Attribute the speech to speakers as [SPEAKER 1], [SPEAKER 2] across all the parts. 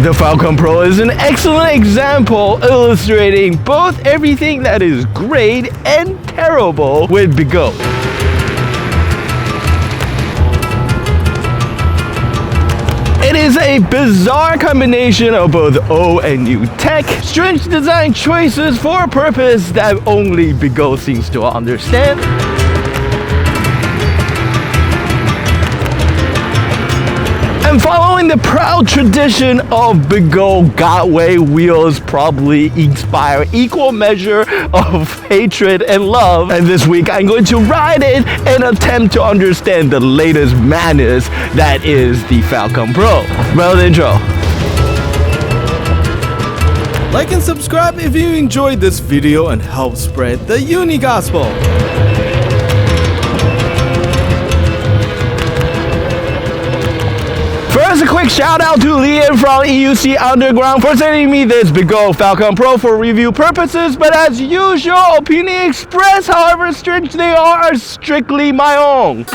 [SPEAKER 1] The Falcon Pro is an excellent example illustrating both everything that is great and terrible with Begode. It is a bizarre combination of both old and new tech, strange design choices for a purpose that only Begode seems to understand. And following the proud tradition of Begode Godway wheels probably inspire equal measure of hatred and love. And this week I'm going to ride it and attempt to understand the latest madness that is the Falcon Pro. Roll the intro. Like and subscribe if you enjoyed this video and help spread the Uni Gospel. First, a quick shout out to Lian from EUC Underground for sending me this Begode Falcon Pro for review purposes, but as usual, opinion expressed, however strange they are strictly my own.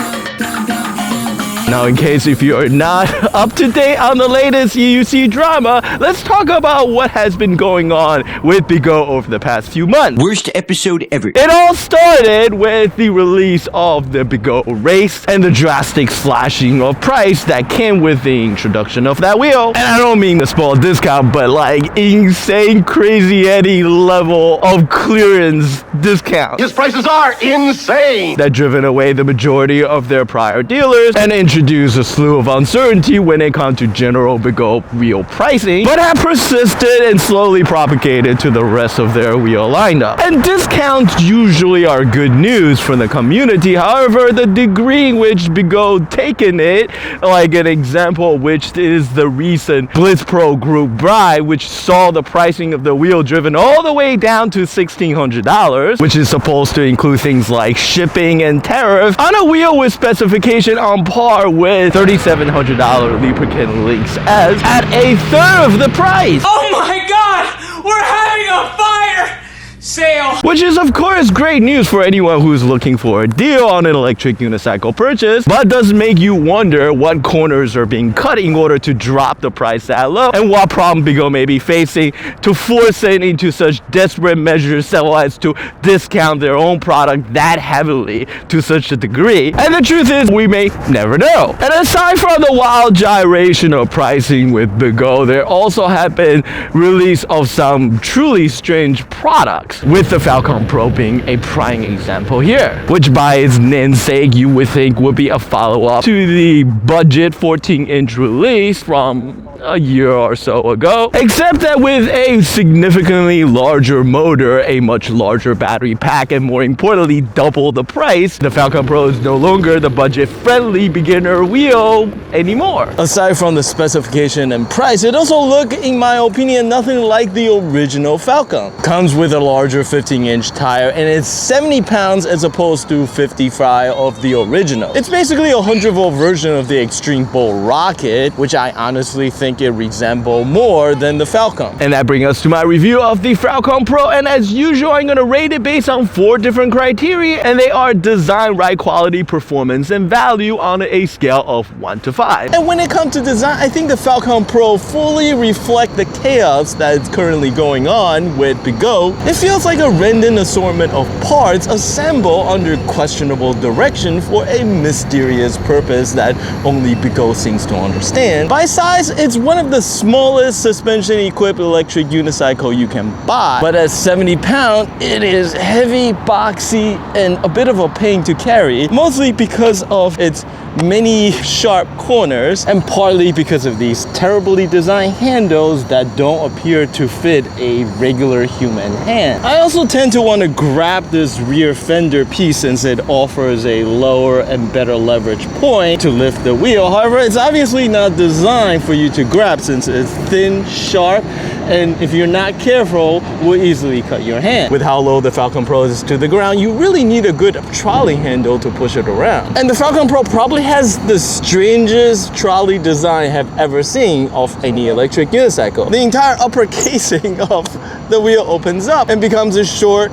[SPEAKER 1] Now, in case if you are not up to date on the latest EUC drama, let's talk about what has been going on with Begode over the past few months.
[SPEAKER 2] Worst episode ever.
[SPEAKER 1] It all started with the release of the Begode Race and the drastic slashing of price that came with the introduction of that wheel. And I don't mean the small discount, but like insane, crazy Eddie level of clearance discount.
[SPEAKER 3] His prices are insane!
[SPEAKER 1] That driven away the majority of their prior dealers and introduced a slew of uncertainty when it comes to general Begode wheel pricing, but have persisted and slowly propagated to the rest of their wheel lineup. And discounts usually are good news for the community. However, the degree in which Begode taken it, like an example which is the recent Blitz Pro Group Bride, which saw the pricing of the wheel driven all the way down to $1,600, which is supposed to include things like shipping and tariff, on a wheel with specification on par with $3,700 lubricant links as at a third of the price.
[SPEAKER 4] Oh my God! We're having a fire sale!
[SPEAKER 1] Which is of course great news for anyone who's looking for a deal on an electric unicycle purchase, but does make you wonder what corners are being cut in order to drop the price that low, and what problem Begode may be facing to force it into such desperate measures so as to discount their own product that heavily to such a degree. And the truth is, we may never know. And aside from the wild gyration of pricing with Begode, there also have been release of some truly strange products, with the Falcon Pro being a prime example here, which by its namesake you would think would be a follow-up to the budget 14-inch release from a year or so ago, except that with a significantly larger motor, a much larger battery pack, and more importantly double the price. The Falcon Pro is no longer the budget-friendly beginner wheel anymore. Aside from the specification and price, it also looks, in my opinion, nothing like the original Falcon. Comes with a larger 15-inch tire and it's 70 pounds as opposed to 55 of the original. It's basically a 100-volt version of the Extreme Bolt Rocket, which I honestly think it resembles more than the Falcon. And that brings us to my review of the Falcon Pro, and as usual I'm going to rate it based on 4 different criteria, and they are design, ride quality, performance, and value on a scale of 1 to 5. And when it comes to design, I think the Falcon Pro fully reflects the chaos that is currently going on with Begode. It feels like a random assortment of parts assembled under questionable direction for a mysterious purpose that only Begode seems to understand. By size, it's one of the smallest suspension-equipped electric unicycle you can buy, but at 70 pounds, it is heavy, boxy, and a bit of a pain to carry, mostly because of its many sharp corners and partly because of these terribly designed handles that don't appear to fit a regular human hand. I also tend to want to grab this rear fender piece since it offers a lower and better leverage point to lift the wheel. However, it's obviously not designed for you to grab since it's thin, sharp, and if you're not careful, will easily cut your hand. With how low the Falcon Pro is to the ground, you really need a good trolley handle to push it around. And the Falcon Pro probably has the strangest trolley design I have ever seen of any electric unicycle. The entire upper casing of the wheel opens up and becomes a short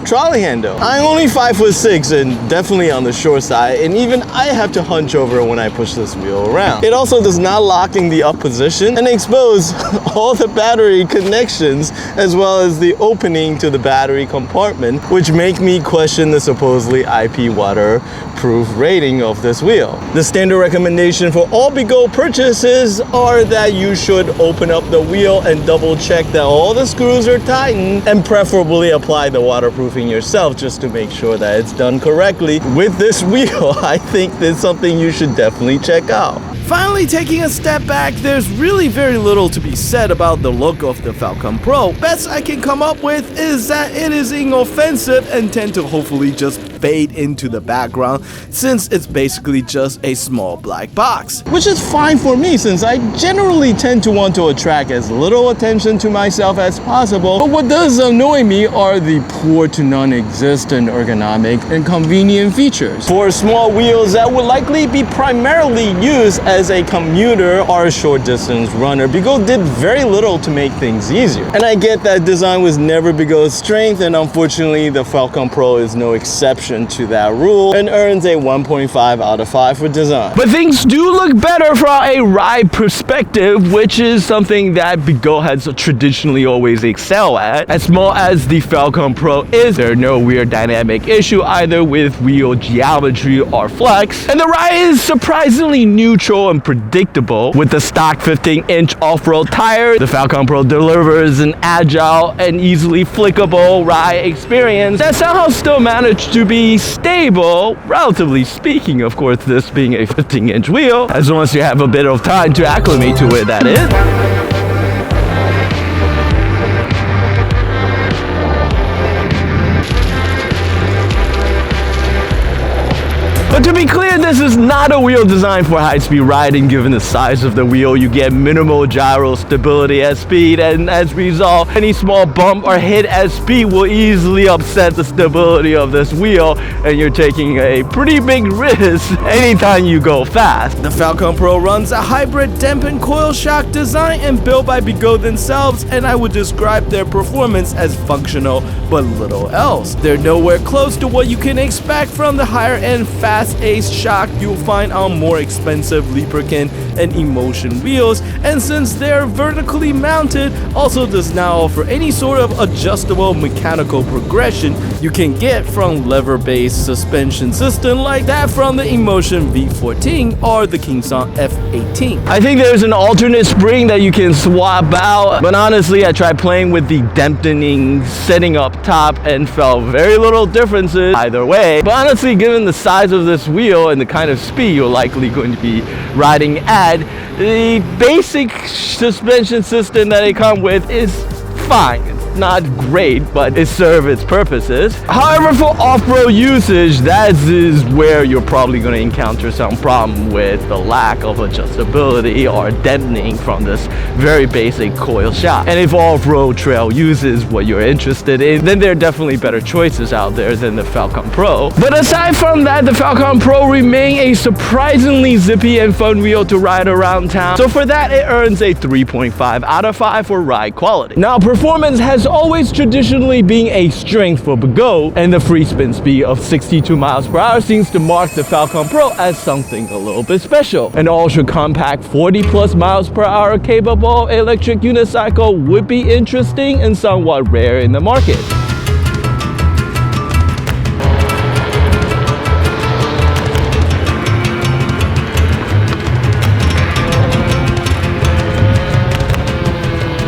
[SPEAKER 1] trolley handle. I'm only 5'6" and definitely on the short side, and even I have to hunch over when I push this wheel around. It also does not lock in the up position and expose all the battery connections as well as the opening to the battery compartment, which make me question the supposedly IP waterproof rating of this wheel. The standard recommendation for all Begode purchases are that you should open up the wheel and double check that all the screws are tightened, and preferably apply the waterproofing yourself just to make sure that it's done correctly. With this wheel, I think that's something you should definitely check out.
[SPEAKER 2] Finally, taking a step back, there's really very little to be said about the look of the Falcon Pro. Best I can come up with is that it is inoffensive and tend to hopefully just fade into the background, since it's basically just a small black box.
[SPEAKER 1] Which is fine for me, since I generally tend to want to attract as little attention to myself as possible. But what does annoy me are the poor to non-existent ergonomic and convenient features. For small wheels that would likely be primarily used as a commuter or a short distance runner, Begode did very little to make things easier. And I get that design was never Begode's strength, and unfortunately the Falcon Pro is no exception to that rule and earns a 1.5 out of 5 for design.
[SPEAKER 2] But things do look better from a ride perspective, which is something that Begode has traditionally always excelled at. As small as the Falcon Pro is, there's no weird dynamic issue either with wheel geometry or flex, and the ride is surprisingly neutral and predictable. With the stock 15-inch off-road tire, the Falcon Pro delivers an agile and easily flickable ride experience that somehow still managed to be stable, relatively speaking, of course, this being a 15-inch wheel, as long as you have a bit of time to acclimate to it, that is. But to be clear, this is not a wheel designed for high-speed riding. Given the size of the wheel, you get minimal gyro stability at speed, and as a result, any small bump or hit at speed will easily upset the stability of this wheel, and you're taking a pretty big risk anytime you go fast. The Falcon Pro runs a hybrid dampened coil shock design and built by Begode themselves, and I would describe their performance as functional but little else. They're nowhere close to what you can expect from the higher-end fast Ace shock you'll find on more expensive lubricant and emotion wheels, and since they're vertically mounted, also does not offer any sort of adjustable mechanical progression you can get from lever-based suspension system like that from the Emotion V14 or the Hsiang F18. I think there's an alternate spring that you can swap out, but honestly I tried playing with the dampening setting up top and felt very little differences either way. But honestly, given the size of this wheel and the kind of speed you're likely going to be riding at, the basic suspension system that they come with is fine. It's not great, but it serves its purposes. However, for off-road usage, that is where you're probably going to encounter some problem with the lack of adjustability or dampening from this very basic coil shock. And if off-road trail use is what you're interested in, then there are definitely better choices out there than the Falcon Pro. But aside from that, the Falcon Pro remains a surprisingly zippy and fun wheel to ride around town. So for that, it earns a 3.5 out of 5 for ride quality. Now, performance has always traditionally been a strength for Begode, and the free spin speed of 62 miles per hour seems to mark the Falcon Pro as something a little bit special. An ultra-compact 40+ miles per hour capable electric unicycle would be interesting and somewhat rare in the market.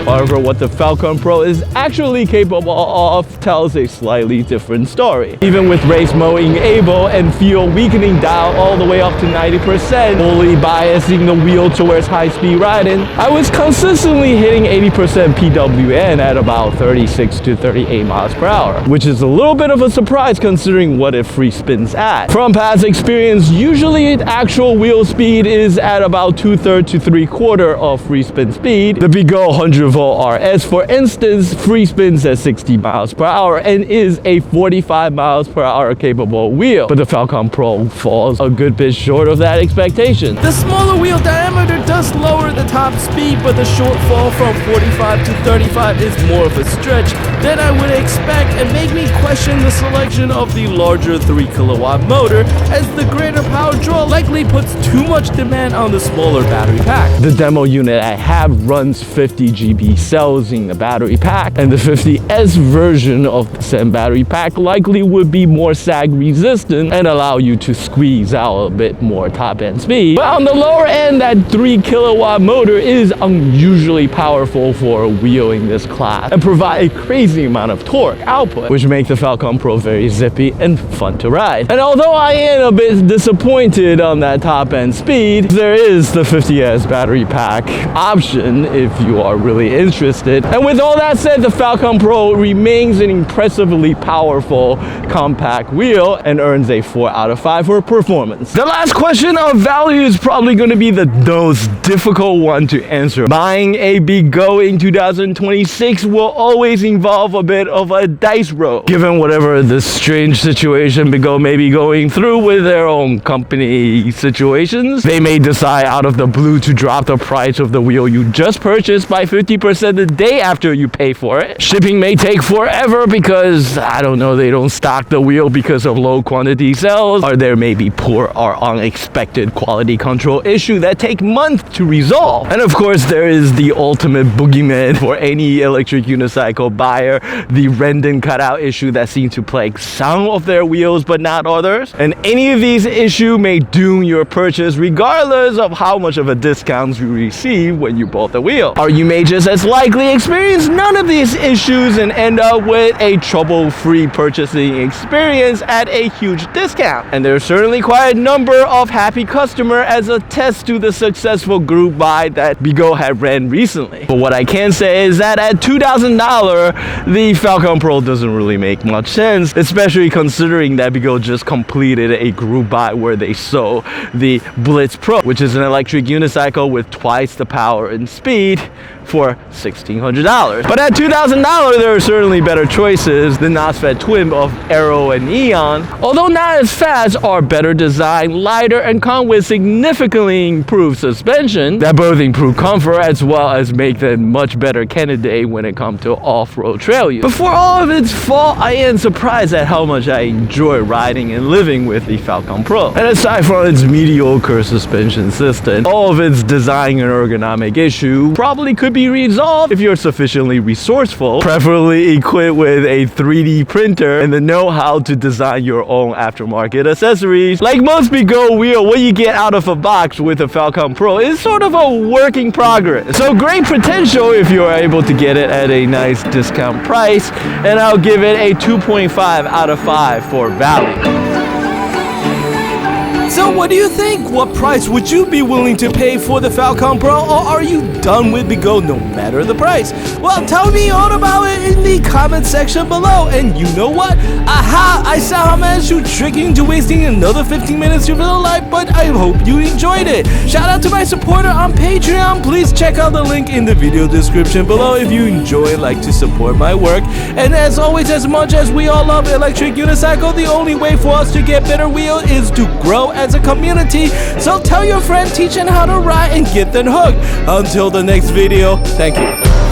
[SPEAKER 2] However, what the Falcon Pro is actually capable of tells a slightly different story. Even with race mode enabled and fuel weakening dial all the way up to 90%, fully biasing the wheel towards high-speed riding, I was consistently hitting 80% PWN at about 36 to 38 miles per hour, which is a little bit of a surprise considering what it free spins at. From past experience, usually actual wheel speed is at about 2/3 to 3/4 of free spin speed. The Begode 100V RS, for instance, free spins at 60 miles per hour and is a 45 miles per hour capable wheel, but the Falcon Pro falls a good bit short of that expectation. The smaller wheel diameter just lower the top speed, but the shortfall from 45 to 35 is more of a stretch than I would expect and make me question the selection of the larger 3 kilowatt motor, as the greater power draw likely puts too much demand on the smaller battery pack. The demo unit I have runs 50 GB cells in the battery pack, and the 50S version of the same battery pack likely would be more sag resistant and allow you to squeeze out a bit more top end speed. But on the lower end, that 3 kilowatt motor is unusually powerful for a wheel in this class and provide a crazy amount of torque output, which makes the Falcon Pro very zippy and fun to ride. And although I am a bit disappointed on that top end speed, there is the 50S battery pack option if you are really interested. And with all that said, the Falcon Pro remains an impressively powerful compact wheel and earns a 4 out of 5 for performance. The last question of value is probably going to be the most difficult one to answer. Buying a Begode in 2026 will always involve a bit of a dice roll, given whatever the strange situation Begode may be going through with their own company situations. They may decide out of the blue to drop the price of the wheel you just purchased by 50% the day after you pay for it. Shipping may take forever because, I don't know, they don't stock the wheel because of low quantity sales, or there may be poor or unexpected quality control issue that take months to resolve. And of course, there is the ultimate boogeyman for any electric unicycle buyer, the random cutout issue that seems to plague some of their wheels but not others. And any of these issues may doom your purchase regardless of how much of a discount you receive when you bought the wheel. Or you may just as likely experience none of these issues and end up with a trouble-free purchasing experience at a huge discount. And there's certainly quite a number of happy customers as a test to the successful group buy that Begode had ran recently. But what I can say is that at $2,000, the Falcon Pro doesn't really make much sense, especially considering that Begode just completed a group buy where they sold the Blitz Pro, which is an electric unicycle with twice the power and speed for $1,600. But at $2,000, there are certainly better choices. The NOSFET twin of Aero and Eon, although not as fast, are better designed, lighter, and come with significantly improved suspension that both improve comfort as well as make them much better candidate when it comes to off-road trail use. But for all of its fault, I am surprised at how much I enjoy riding and living with the Falcon Pro. And aside from its mediocre suspension system, all of its design and ergonomic issue probably could be resolved if you're sufficiently resourceful, preferably equipped with a 3D printer and the know-how to design your own aftermarket accessories. Like most Begode wheel, what you get out of a box with a Falcon Pro is sort of a work in progress. So great potential if you are able to get it at a nice discount price, and I'll give it a 2.5 out of 5 for value. So what do you think? What price would you be willing to pay for the Falcon Pro, or are you done with Begode no matter the price? Well, tell me all about it in the comment section below. And you know what? Aha! I somehow managed to trick you into wasting another 15 minutes of your life, but I hope you enjoyed it. Shout out to my supporter on Patreon. Please check out the link in the video description below if you enjoy and like to support my work. And as always, as much as we all love electric unicycle, the only way for us to get better wheel is to grow as a community. So tell your friend, teach them how to ride and get them hooked. Until the next video, thank you.